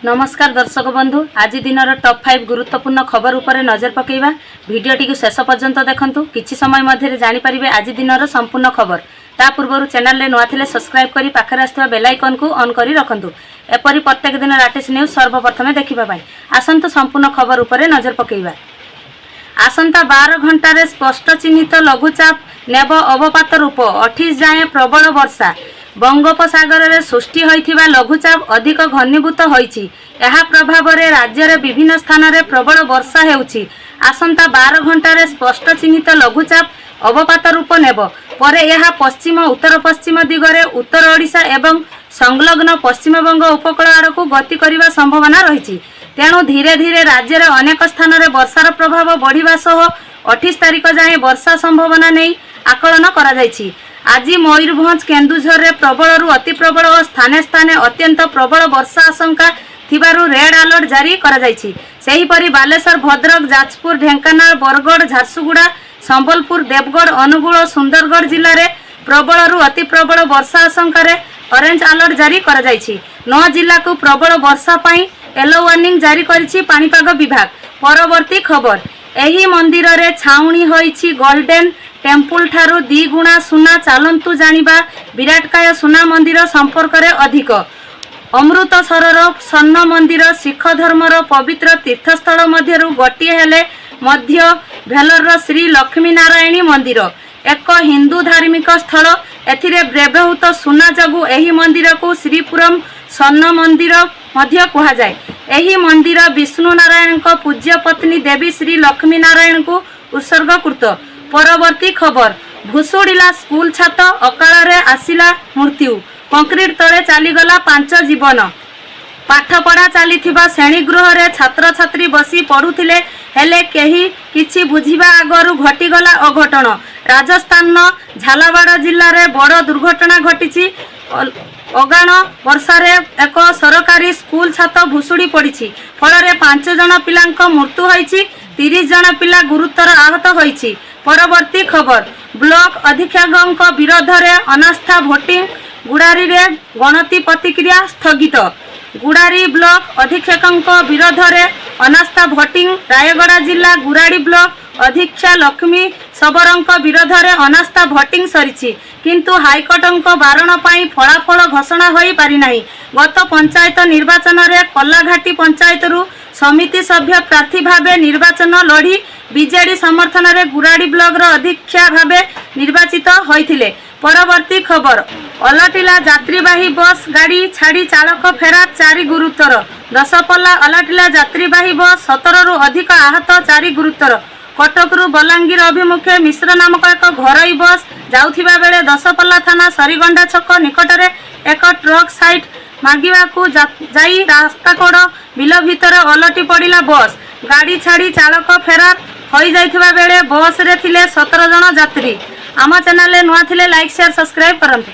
नमस्कार दर्शक बंधु, आज दिन टॉप 5 गुरुत्वपूर्ण खबर उपर नजर पकेइबा। वीडियोटी को शेष पर्यंत देखंतु। किछि समय मध्य जानि परिबे आज दिन संपूर्ण खबर। ता पूर्व चैनल ले नुआ थिले सब्सक्राइब करी पाखरे आस्थवा बेल आइकन को ऑन करी रखंतु। एपरि प्रत्येक दिन लेटेस्ट न्यूज सर्वप्रथमे देखिबा पई आसंतु संपूर्ण खबर उपर नजर पकेइबा। आसंता 12 घंटा रे स्पष्ट चिन्हित लघुचाप नेब अवपात रूप 28 जाए प्रबल वर्षा। बंगोपसागर रे सृष्टि होइथिबा लघुचाप अधिक घनीभूत होइछि। एहा प्रभाव रे राज्य रे विभिन्न स्थान रे प्रबल वर्षा हेउछि। आसंता 12 घंटा रे स्पष्ट चिन्हित लघुचाप अवपात रूप नेब परे यह पश्चिम उत्तर पश्चिम दिगरे उत्तर ओडिशा एवं संलग्न पश्चिमबंग उपकूल आड़कू गति करने संभावना रही। तेणु धीरे धीरे राज्य रे अनेक स्थान रे वर्षार प्रभाव बढ़िबा सह 28 तारिख जाए वर्षा संभावना नहीं आकलन करा जायछि। आज मयूरभंज केन्दुझर रे प्रबल अति प्रबल और स्थाने स्थाने अत्यंत प्रबल वर्षा आशंका थिबारु रेड अलर्ट जारी करा जायछि। सेही परि बालेश्वर भद्रक जाजपुर ढेंकानाल बरगढ़ झारसुगुड़ा संबलपुर देवगढ़ अनुगुल और सुंदरगढ़ जिले में प्रबल अति प्रबल वर्षा आशंका रे ऑरेंज अलर्ट जारी करा जायछि। 9 जिला को प्रबल वर्षा पाई येलो वार्निंग जारी करिछि पाणीपाग विभाग। परवर्ती खबर, एही मंदिर रे छाउणी होइछि गोल्डन टेम्पल ठारू 2 गुणा सुना। चालंतु जानिबा विराटकाय सुना मंदिर संपर्क रे अधिक। अमृतसरर स्वर्ण मंदिर सिख धर्मर पवित्र तीर्थस्थल मध्यरु गोटिए हेले मध्य भेलर श्री लक्ष्मी नारायणी मंदिर एक हिंदू धार्मिक स्थल। एथिरे व्यवहृत सुना जगु एही मंदिर को श्रीपुरम स्वर्ण मंदिर मध्य कहा जाए। एही मंदिर विष्णु नारायण को पूज्य पत्नी देवी श्री लक्ष्मी नारायण को उत्सर्गकृत। परवर्ती खबर, भुसुड़िला स्कूल छात्र अकाल रे आसिला मृत्यु। कंक्रीट तले चलीगला 5 जीवन। पाठपढ़ा चलीथिबा श्रेणीगृह रे छात्र छात्री बसी पढ़ुथिले हेले केही किछि बुझिबा आगरु घटीगला अघटन। राजस्थान झालावाड़ जिल्ला रे बड़ दुर्घटना घटिछि। अगाण वर्षा रे एक सरकारी स्कूल छात भुसुड़ी पड़िछि। फल रे 5 जन पिलांक मृत्यु होइछि। 30 जन पिला गुरुतर आहत होइछि। परवर्ती खबर, ब्लॉक अधीक्षक विरोध रे अनास्था भोटिंग। गुड़ारी रे गणति प्रतिक्रिया स्थगित। गुड़ारी ब्लॉक अधीक्षक विरोध रे अनास्था भोटिंग। रायगड़ा जिला गुराड़ी ब्लॉक अधीक्षा लक्ष्मी सबरंक विरोध रे अनास्था भोटिंग सरीछि, किंतु हाईकोर्टक बारण पाई फलाफल घोषणा होई पारि नाही। गत पंचायत निर्वाचन रे कलाघाटी पंचायत रु समिति सभ्य प्रार्थी भावे निर्वाचन लड़ी बीजेडी समर्थन रे गुराड़ी ब्लॉक रो अध्यक्षा भावे निर्वाचित होइथिले। परवर्ती खबर, अलटिला यात्रीवाही बस गाड़ी छाड़ी चालक फेरार 4 गुरुतर। दशपल्ला अलटिला यात्रीवाही बस 17 रु अधिक आहत 4 गुरुतर। कटक रु बलांगीर अभिमुखे मिश्र नामक एक घरोई बस जाउथिबा बेले दशपल्ला थाना सरीगंडा छक निकट रे एक ट्रक साइड मागिबाकू जाई रास्ता कोड बिल भितर अलटी पड़िला बस। गाड़ी छाड़ी चालक फेरार होई जाइथिबा बेले बस रे थिले 17 जन यात्री। आम चैनल नुआ थिले लाइक शेयर सब्सक्राइब करंतु।